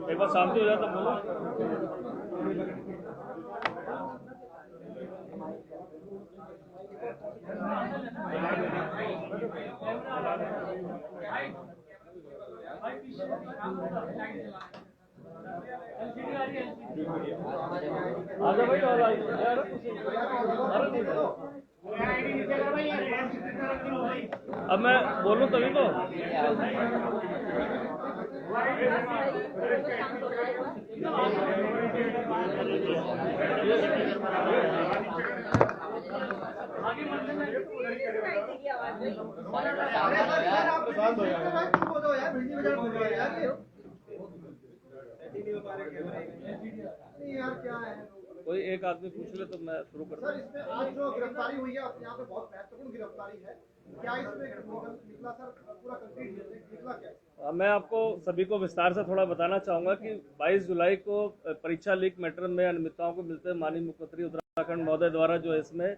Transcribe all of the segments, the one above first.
एक बार शांति हो जाए तो बोलो। आजा भाई अब मैं बोलूं तभी तो। कोई एक आदमी पूछ ले तो मैं शुरू करता हूँ। सर, इसमें आज जो गिरफ्तारी हुई है यहाँ पे बहुत महत्वपूर्ण गिरफ्तारी है, क्या इसमें निकला सर पूरा कंप्लीट निकला क्या? मैं आपको सभी को विस्तार से थोड़ा बताना चाहूँगा कि 22 जुलाई को परीक्षा लीक मैटर में अनियमितताओं को मिलते माननीय मुख्यमंत्री उत्तराखंड महोदय द्वारा जो इसमें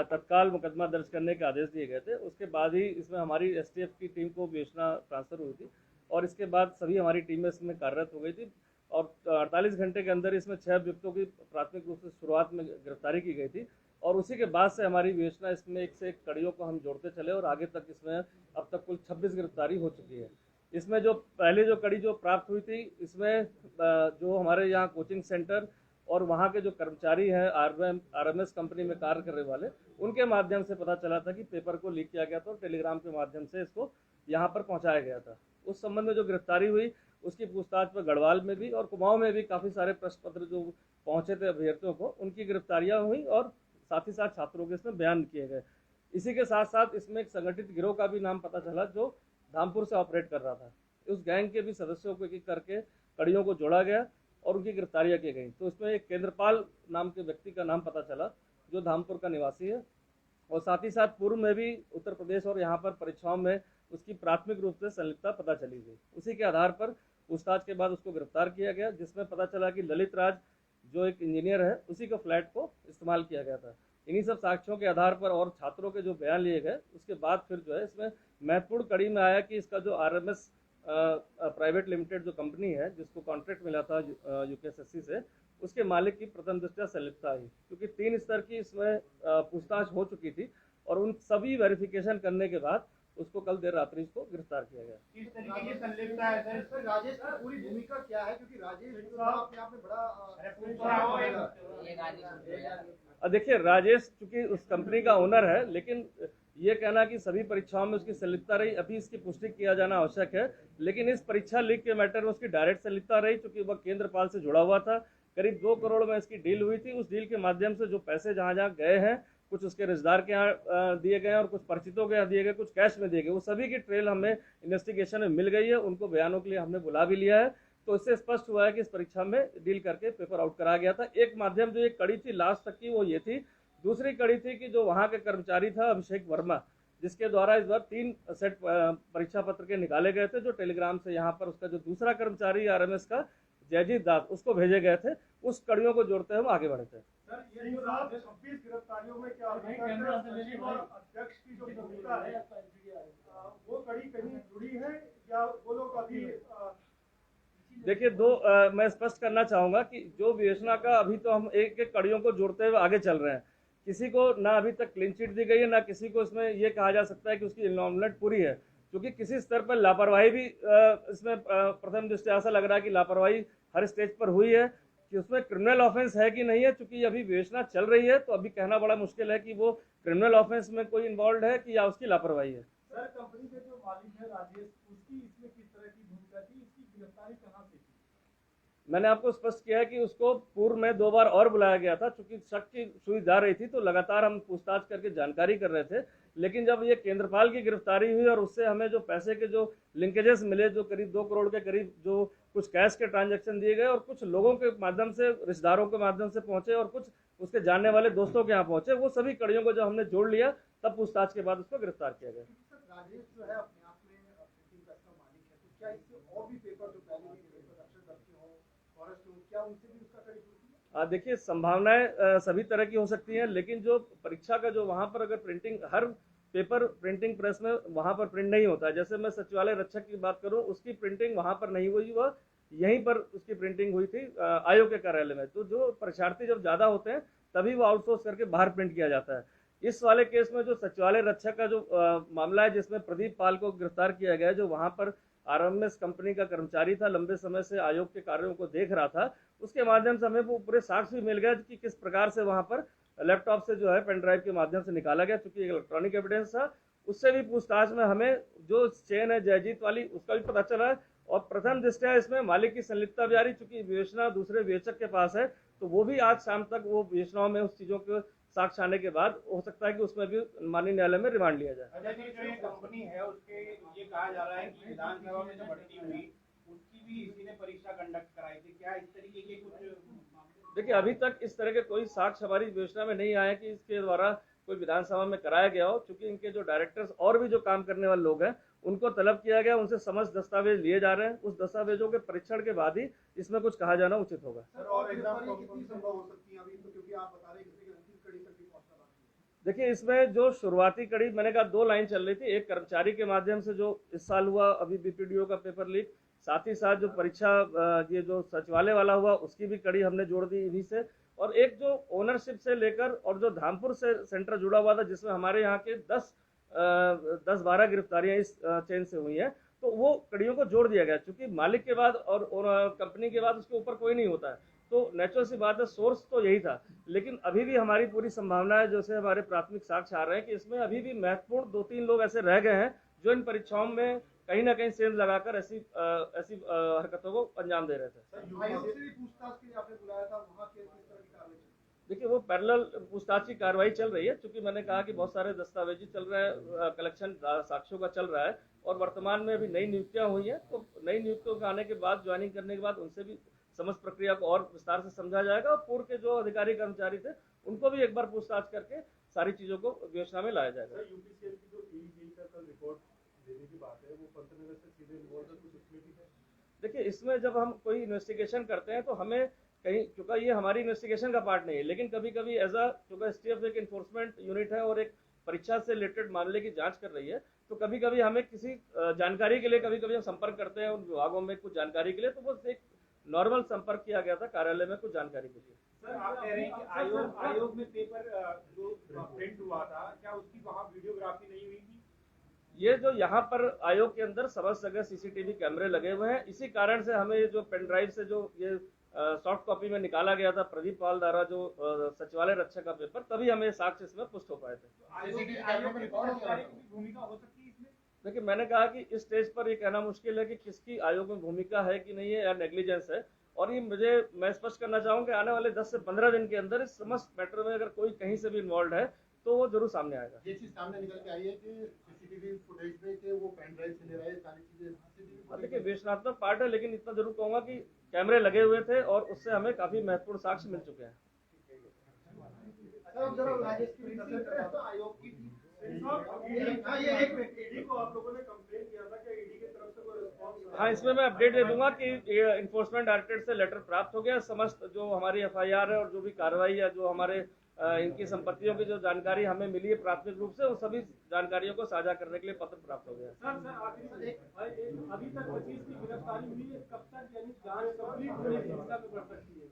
तत्काल मुकदमा दर्ज करने के आदेश दिए गए थे, उसके बाद ही इसमें हमारी एसटीएफ की टीम को विवेचना ट्रांसफ़र हुई थी और इसके बाद सभी हमारी टीमें इसमें कार्यरत हो गई थी और 48 घंटे के अंदर इसमें 6 अभियुक्तों की प्राथमिक रूप से शुरुआत में गिरफ्तारी की गई थी और उसी के बाद से हमारी विवेचना इसमें एक से एक कड़ियों को हम जोड़ते चले और आगे तक इसमें अब तक कुल 26 गिरफ्तारी हो चुकी है। इसमें जो पहले जो कड़ी जो प्राप्त हुई थी, इसमें जो हमारे यहाँ कोचिंग सेंटर और वहाँ के जो कर्मचारी हैं आरएमएस कंपनी में कार्य करने वाले, उनके माध्यम से पता चला था कि पेपर को लीक किया गया था और टेलीग्राम के माध्यम से इसको यहाँ पर पहुँचाया गया था। उस संबंध में जो गिरफ्तारी हुई उसकी पूछताछ पर गढ़वाल में भी और कुमाऊं में भी काफ़ी सारे प्रश्न पत्र जो पहुँचे थे अभ्यर्थियों को, उनकी गिरफ्तारियाँ हुई और साथ ही साथ छात्रों के इसमें बयान किए गए। इसी के साथ साथ इसमें एक संगठित गिरोह का भी नाम पता चला जो धामपुर से ऑपरेट कर रहा था। उस गैंग के भी सदस्यों को एक करके कड़ियों को जोड़ा गया और उनकी गिरफ्तारियां की गई। तो इसमें एक केंद्रपाल नाम के व्यक्ति का नाम पता चला जो धामपुर का निवासी है और साथ ही साथ पूर्व में भी उत्तर प्रदेश और यहाँ पर परीक्षाओं में उसकी प्राथमिक रूप से संलिप्तता पता चली गई। उसी के आधार पर पूछताछ के बाद उसको गिरफ्तार किया गया, जिसमें पता चला कि ललित राज जो एक इंजीनियर है उसी का फ्लैट को इस्तेमाल किया गया था। इन्हीं सब साक्ष्यों के आधार पर और छात्रों के जो बयान लिए गए, उसके बाद फिर जो है इसमें महत्वपूर्ण कड़ी में आया कि इसका जो आरएमएस प्राइवेट लिमिटेड जो कंपनी है जिसको कॉन्ट्रैक्ट मिला था यूकेएसएससी से, उसके मालिक की प्रथम दृष्टया संलिप्तता आई, क्योंकि 3 स्तर की इसमें पूछताछ हो चुकी थी और उन सभी वेरिफिकेशन करने के बाद उसको कल देर रात्रि इसको गिरफ्तार किया गया। किस तरीके की संलिप्तता है सर? राजेश की पूरी भूमिका क्या है, क्योंकि राजेश अपने आप में बड़ा देखिए, राजेश चूंकि उस कंपनी का ओनर है, लेकिन ये कहना कि सभी परीक्षाओं में उसकी संलिप्तता रही, अभी इसकी पुष्टि किया जाना आवश्यक है। लेकिन इस परीक्षा लीक के मैटर में उसकी डायरेक्ट संलिप्तता रही, चूंकि वह केंद्रपाल से जुड़ा हुआ था। करीब 2 करोड़ में इसकी डील हुई थी। उस डील के माध्यम से जो पैसे जहाँ जहाँ गए हैं, कुछ उसके रिश्तेदार के यहाँ दिए गए और कुछ परिचितों के यहाँ दिए गए, कुछ कैश में दिए गए, वो सभी की ट्रेल हमें इन्वेस्टिगेशन में मिल गई है। उनको बयानों के लिए हमने बुला भी लिया है। तो इससे स्पष्ट हुआ है कि इस परीक्षा में डील करके पेपर आउट कराया गया था। एक माध्यम जो एक कड़ी थी लास्ट तक की वो ये थी। दूसरी कड़ी थी कि जो वहाँ के कर्मचारी था अभिषेक वर्मा, जिसके द्वारा इस बार 3 सेट परीक्षा पत्र के निकाले गए थे, जो टेलीग्राम से यहाँ पर उसका जो दूसरा कर्मचारी आरएमएस का जयजीत दास, उसको भेजे गए थे। उस कड़ियों को जोड़ते हुए आगे बढ़े थे। सर, ये 26 गिरफ्तारियों में क्या अध्यक्ष की जो भूमिका है वो कड़ी कहीं जुड़ी है या वो लोग अभी? देखिए, मैं स्पष्ट करना चाहूँगा कि जो विवेचना का अभी तो हम एक एक कड़ियों को जोड़ते हुए आगे चल रहे हैं। किसी को ना अभी तक क्लीन चिट दी गई है, ना किसी को इसमें ये कहा जा सकता है कि उसकी इन्वॉल्वमेंट पूरी है, क्योंकि किसी स्तर पर लापरवाही भी इसमें प्रथम दृष्टया ऐसा लग रहा है कि लापरवाही हर स्टेज पर हुई है। कि उसमें क्रिमिनल ऑफेंस है कि नहीं है, चूंकि अभी विवेचना चल रही है तो अभी कहना बड़ा मुश्किल है कि वो क्रिमिनल ऑफेंस में कोई इन्वॉल्व है कि या उसकी लापरवाही है। सर, कंपनी के जो मालिक है राजेश, उसकी इसमें किस तरह की भूमिका थी, इसकी गिरफ्तारी कहाँ से थी? मैंने आपको स्पष्ट किया है कि उसको पूर्व में 2 बार और बुलाया गया था, चूंकि शक की सुई जा रही थी तो लगातार हम पूछताछ करके जानकारी कर रहे थे। लेकिन जब ये केंद्रपाल की गिरफ्तारी हुई और उससे हमें जो पैसे के जो लिंकेजेस मिले, जो करीब 2 करोड़ के करीब जो कुछ कैश के ट्रांजैक्शन दिए गए और कुछ लोगों के माध्यम से, रिश्तेदारों के माध्यम से पहुंचे और कुछ उसके जानने वाले दोस्तों के यहाँ पहुंचे, वो सभी कड़ियों को जब हमने जोड़ लिया तब पूछताछ के बाद उसको गिरफ्तार किया गया। राजेश जो है अपने आप में प्रिंटिंग प्रेस का मालिक है, तो क्या इससे और भी पेपर जो पहले भी पेपर अक्षर दर्ज हो, फॉरेस्ट हो, क्या उनसे भी उसका कड़ी जुड़ती है? देखिए, संभावनाएं सभी तरह की हो सकती हैं, लेकिन जो परीक्षा का जो वहाँ पर अगर प्रिंटिंग, हर पेपर प्रिंटिंग प्रेस में वहाँ पर प्रिंट नहीं होता है। जैसे मैं सचिवालय रक्षक की बात करूँ, उसकी प्रिंटिंग वहाँ पर नहीं हुई, वह यहीं पर उसकी प्रिंटिंग हुई थी आयोग के कार्यालय में। तो जो परीक्षार्थी जब ज़्यादा होते हैं तभी वो आउटसोर्स करके बाहर प्रिंट किया जाता है। इस वाले केस में जो सचिवालय रक्षक का जो मामला है, जिसमें प्रदीप पाल को गिरफ्तार किया गया, जो वहाँ पर आरएमएस कंपनी का कर्मचारी था, लंबे समय से आयोग के कार्यों को देख रहा था, उसके माध्यम से हमें वो पूरे साक्ष्य भी मिल गया कि किस प्रकार से वहाँ पर लैपटॉप से जो है पेन ड्राइव के माध्यम से निकाला गया, चूंकि इलेक्ट्रॉनिक एविडेंस था। उससे भी पूछताछ में हमें जो चेन है जयजीत वाली, उसका भी पता चला है। और प्रथम दृष्टया इसमें मालिक की संलिप्तता भी आ रही, चूंकि विवेचना दूसरे विवेचक के पास है, तो वो भी आज शाम तक वो विवेचनाओं में उस चीजों के साक्ष्य आने के बाद हो सकता है कि उसमें भी माननीय न्यायालय में रिमांड लिया जाए। अच्छा जी, जो ये कंपनी है उसके ये कहा जा रहा है कि विधानसभा में जो भर्ती हुई उसकी भी इसी ने परीक्षा कंडक्ट कराई थी, क्या इस तरीके के कुछ? देखिए, अभी तक इस तरह के कोई साक्ष्य हमारी विवेचना में नहीं आया कि इसके द्वारा कोई विधानसभा में कराया गया हो, क्योंकि इनके जो डायरेक्टर्स और भी जो काम करने वाले लोग हैं उनको तलब किया गया, उनसे समस्त दस्तावेज लिए जा रहे हैं। उस दस्तावेजों के परीक्षण के बाद ही इसमें कुछ कहा जाना उचित होगा। सर, और एग्जाम कितनी संभव हो सकती है अभी तो, क्योंकि आप बता रहे हैं कि अंतिम कड़ी तक भी पहुंचना बाकी है। देखिए, इसमें जो शुरुआती कड़ी मैंने कहा 2 लाइन चल रही थी, एक कर्मचारी के माध्यम से जो इस साल हुआ अभी बीपीडीओ का पेपर लीक, साथ ही साथ जो परीक्षा ये जो सचिवालय वाला हुआ उसकी भी कड़ी हमने जोड़ दी इन्हीं से, और एक जो ओनरशिप से लेकर और जो धामपुर से सेंटर जुड़ा हुआ था, जिसमें हमारे यहाँ के 10-12 गिरफ्तारियां इस चेन से हुई हैं, तो वो कड़ियों को जोड़ दिया गया। चूंकि मालिक के बाद और कंपनी के बाद उसके ऊपर कोई नहीं होता है, तो नेचुरल सी बात है, सोर्स तो यही था। लेकिन अभी भी हमारी पूरी संभावना है, जैसे हमारे प्राथमिक साक्ष्य आ रहे हैं कि इसमें अभी भी महत्वपूर्ण 2-3 लोग ऐसे रह गए हैं जो इन परीक्षाओं में कहीं ना कहीं सेंध लगाकर ऐसी हरकतों को अंजाम दे रहे थे। सर, आयोग से भी पूछताछ के लिए आपने बुलाया था, वहाँ किस तरह की कार्रवाई चल रही है? देखिए, वो पैरेलल पूछताछ की कार्रवाई चल रही है, क्योंकि मैंने कहा कि बहुत सारे दस्तावेजी चल रहे हैं, कलेक्शन साक्ष्यों का चल रहा है, और वर्तमान में अभी नई नियुक्तियां हुई हैं, तो नई नियुक्तियों के आने के बाद, ज्वाइनिंग करने के बाद उनसे भी समस्त प्रक्रिया को और विस्तार से समझा जाएगा, और पूर्व के जो अधिकारी कर्मचारी थे उनको भी एक बार पूछताछ करके सारी चीजों को विवेचना में लाया जाएगा। यूपीसीएल की जो ईडी का कल रिपोर्ट देने की बात है, वो पंतनगर से सीधे इन्वॉल्व है, कुछ उसमें भी है? देखिए, इसमें जब हम कोई इन्वेस्टिगेशन करते हैं तो हमें कहीं, चूंकि ये हमारी इन्वेस्टिगेशन का पार्ट नहीं है, लेकिन कभी कभी चूंकि एसटीएफ एक इन्फोर्समेंट यूनिट है और एक परीक्षा से रिलेटेड मामले की जांच कर रही है, तो कभी कभी हमें किसी जानकारी के लिए कभी कभी हम संपर्क करते हैं उन विभागों में कुछ जानकारी के लिए, तो वो एक नॉर्मल संपर्क किया गया था कार्यालय में कुछ जानकारी के लिए। सर, आप कह रहे हैं कि आयोग में पेपर जो प्रिंट हुआ था, क्या उसकी वहाँ वीडियोग्राफी नहीं हुई थी? ये जो यहाँ पर आयोग के अंदर समस्त जगह सीसीटीवी कैमरे लगे हुए हैं, इसी कारण से हमें जो पेन ड्राइव से जो ये सॉफ्ट कॉपी में निकाला गया था प्रदीप पाल द्वारा जो सचिवालय रक्षक का पेपर, तभी हमें साक्ष्य इसमें पुष्ट हो पाए थे। आयोग की भूमिका हो सकती है इसमें? देखिए, मैंने कहा कि इस स्टेज पर ये कहना मुश्किल है कि किसकी आयोग में भूमिका है कि नहीं है, या नेग्लिजेंस है। और ये मैं स्पष्ट करना चाहूँगा कि आने वाले 10 से 15 दिन के अंदर इस समस्त मैटर में अगर कोई कहीं से भी इन्वॉल्व है तो वो जरूर सामने आएगा। ये चीज सामने निकल के आई है कि सीसीटीवी फुटेज में के वो पेन ड्राइव से ले रहे हैं, सारी चीजें। देखिए, विवेचनात्मक पार्ट है, लेकिन इतना जरूर कहूंगा कि कैमरे लगे हुए थे और उससे हमें काफी महत्वपूर्ण साक्ष्य मिल चुके हैं। आयोग की ईडी को आप लोगों ने कंप्लेन किया था कि ईडी की तरफ से कोई रिस्पांस? हाँ, इसमें मैं अपडेट दे दूंगा कि इन्फोर्समेंट डायरेक्टरेट से लेटर प्राप्त हो गया। समस्त जो हमारी एफआईआर है और जो भी कार्रवाई है, जो हमारे इनकी संपत्तियों की जो जानकारी हमें मिली है प्राथमिक रूप से, उन सभी जानकारियों को साझा करने के लिए पत्र प्राप्त हो गया। सर, आखिरी अभी तक 25 की गिरफ्तारी हुई है, कब तक यानी जांच कंप्लीट होने की दिशा में बढ़ सकती है?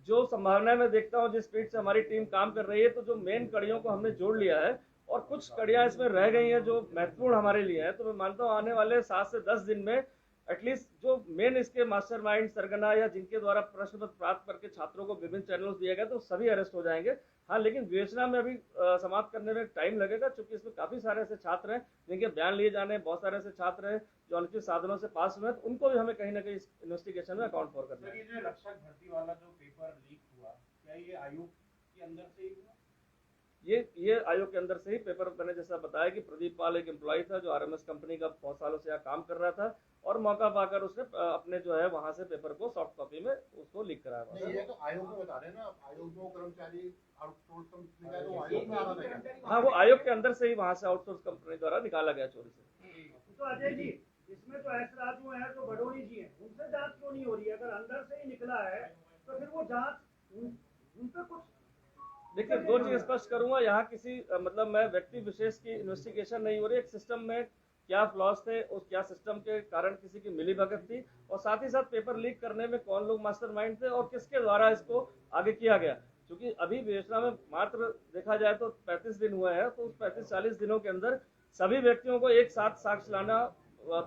जो संभावना मैं देखता हूँ, जिस स्पीड से हमारी टीम काम कर रही है, तो जो मेन कड़ियों को हमने जोड़ लिया है और कुछ कड़ियां इसमें रह गई हैं जो महत्वपूर्ण हमारे लिए है, तो मैं मानता हूँ आने वाले 7 से 10 दिन में एटलीस्ट जो मेन इसके मास्टरमाइंड सरगना या जिनके द्वारा प्रश्न पत्र प्राप्त करके छात्रों को विभिन्न चैनल्स दिए गए तो सभी अरेस्ट हो जाएंगे। हाँ, लेकिन विवेचना में अभी समाप्त करने में टाइम लगेगा, क्योंकि इसमें काफी सारे ऐसे छात्र हैं जिनके बयान लिए जाने, बहुत सारे ऐसे छात्र हैं जो अनुचित साधनों से पास हुए, तो उनको भी हमें कहीं ना कहीं इस इन्वेस्टिगेशन में अकाउंट फॉर करना है। ये जो रक्षक भर्ती वाला जो पेपर लीक हुआ, क्या ये आयोग के अंदर से ही हुआ? ये आयोग के अंदर से ही पेपर, मैंने जैसा बताया कि प्रदीप पाल एक एम्प्लॉय था जो आरएमएस कंपनी का बहुत सालों से यहाँ काम कर रहा था, और मौका पाकर उसने अपने जो है वहां से पेपर को सॉफ्ट कॉपी में उसको लीक कराया। नहीं, ये तो आयोग में बता रहे हैं ना, आयोग में कर्मचारी आउटसोर्स कंपनी का तो आयोग में आना था। हाँ, वो आयोग के अंदर से ही वहां से आउटसोर्स कंपनी द्वारा निकाला गया चोरी से। तो अजय जी, इसमें तो ऐसराज जो है, जो बडोनी जी हैं, उनसे जांच क्यों नहीं हो रही है? अगर अंदर से ही निकला है तो फिर वो जांच उन पे कुछ। देखिए, दो चीज स्पष्ट करूंगा, यहाँ किसी मतलब मैं व्यक्ति विशेष की इन्वेस्टिगेशन नहीं हो रही। एक सिस्टम में क्या फ्लॉज थे, उस क्या सिस्टम के कारण किसी की मिलीभगत थी, और साथ ही साथ पेपर लीक करने में कौन लोग मास्टरमाइंड थे और किसके द्वारा इसको आगे किया गया। क्योंकि अभी विवेचना में मात्र देखा जाए तो 35 दिन हुए हैं, तो उस 35-40 दिनों के अंदर सभी व्यक्तियों को एक साथ साक्ष्य लाना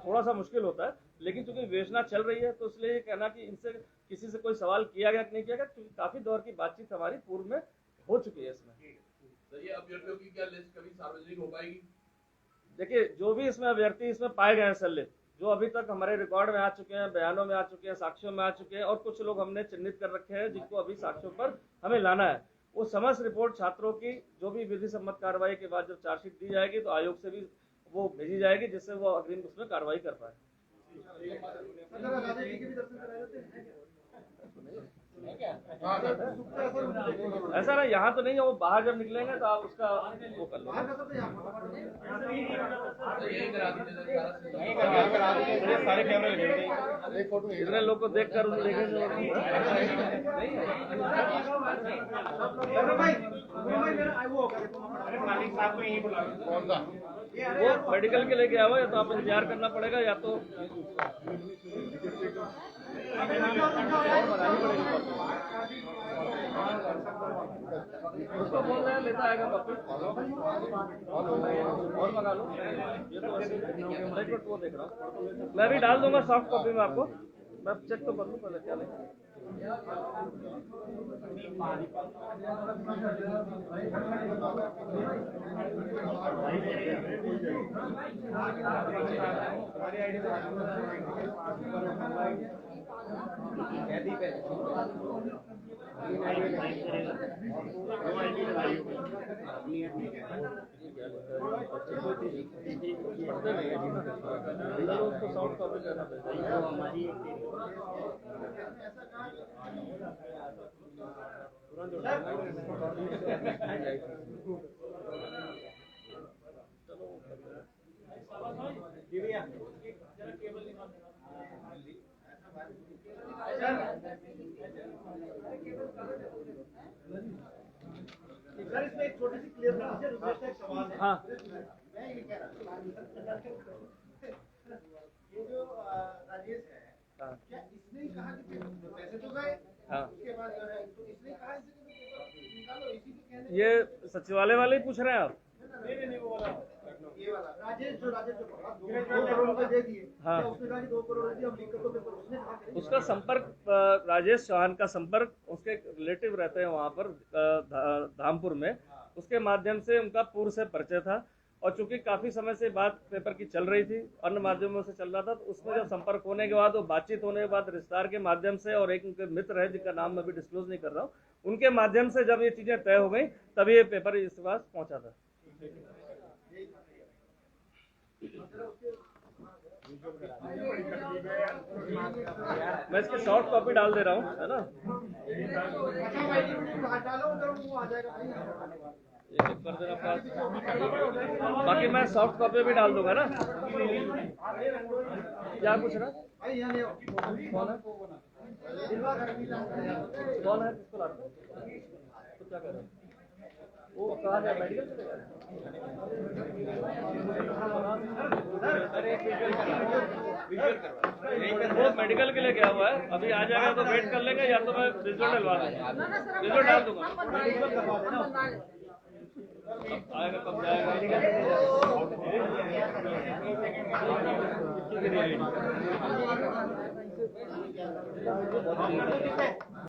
थोड़ा सा मुश्किल होता है। लेकिन चूंकि विवेचना चल रही है, तो इसलिए ये कहना कि इनसे किसी से कोई सवाल किया गया कि नहीं किया गया, क्योंकि काफी दौर की बातचीत हमारी पूर्व में हो चुकी है इसमें। सर, ये अभ्यर्थियों की क्या लिस्ट कभी सार्वजनिक हो पाएगी? देखिए, जो भी इसमें अभ्यर्थी इसमें पाए गए हैं संलिप्त, जो अभी तक हमारे रिकॉर्ड में आ चुके हैं, बयानों में आ चुके हैं, साक्ष्यों में आ चुके हैं, और कुछ लोग हमने चिन्हित कर रखे हैं जिनको अभी साक्ष्यों पर हमें लाना है, वो समस्त रिपोर्ट छात्रों की जो भी विधि सम्मत कार्रवाई के बाद जब चार्जशीट दी जाएगी तो आयोग से भी वो भेजी जाएगी, जिससे वो अग्रिम उसमें कार्रवाई कर पाए। ऐसा ना, यहाँ तो नहीं है, वो बाहर जब निकलेंगे तो आप उसका वो कर लो। सारे कैमरे लगे इतने लोग को देख कर देखेंगे। मालिक साहब को यही बुला वो मेडिकल के लेके आओ, या तो आप इंतजार करना पड़ेगा, या तो उसको बोल रहे हैं लेता आएगा कॉपी और मंगा लो। ये तो वैसे वो देख रहा हूँ, मैं भी डाल दूंगा सॉफ्ट कॉपी में आपको। मैं चेक तो कर लूँ पहले क्या नहीं। सॉफ्ट कॉपी करना सर, इसमें एक छोटी सी क्लियर सवाल है। हाँ, मैं ये कह रहा हूँ, ये जो राजेश है, हाँ, क्या इसने ही कहा कि पैसे तो गए, हाँ। उसके बाद जो है तो इसने कहा इसे निकालो, इसी के कहने। ये सचिवालय वाले ही पूछ रहे हैं आप? नहीं वो वाला, ये वाला राजेश जो पकड़ा 2 करोड़ रुपए दे दिए। हाँ। क्या उसने कहा कि 2 करोड़ दे दिए, अब लिख कर तो पेपर उसने कहा करें। उसका संपर्क राजेश चौहान का संपर्क उसके रिलेटिव रहते हैं वहाँ पर धामपुर में, उसके माध्यम से उनका पूर्व से परिचय था। और चूंकि काफी समय से बात पेपर की चल रही थी, अन्य माध्यमों से चल रहा था, तो उसमें जब संपर्क होने के बाद, वो बातचीत होने के बाद रिश्तेदार के माध्यम से, और एक उनके मित्र है जिनका नाम मैं भी डिस्क्लोज नहीं कर रहा हूँ, उनके माध्यम से जब ये चीजें तय हो गई, तभी ये पेपर इसके पास पहुंचा था। मैं इसकी सॉफ्ट कॉपी डाल दे रहा हूँ, है ना? ये चेक कर देना पास। बाकी मैं सॉफ्ट कॉपी भी डाल दूंगा ना। क्या पूछ रहा? कौन है? कौन है? किसको लाता? तो क्या कर रहा है? वो कहा जाए मेडिकल चलेगा? वो मेडिकल के लिए गया हुआ है, अभी आ जाएगा तो वेट कर लेंगे, या तो मैं रिजल्ट डलवा दूंगा, रिजल्ट डाल दूंगा। आएगा कब जाएगा? के लिए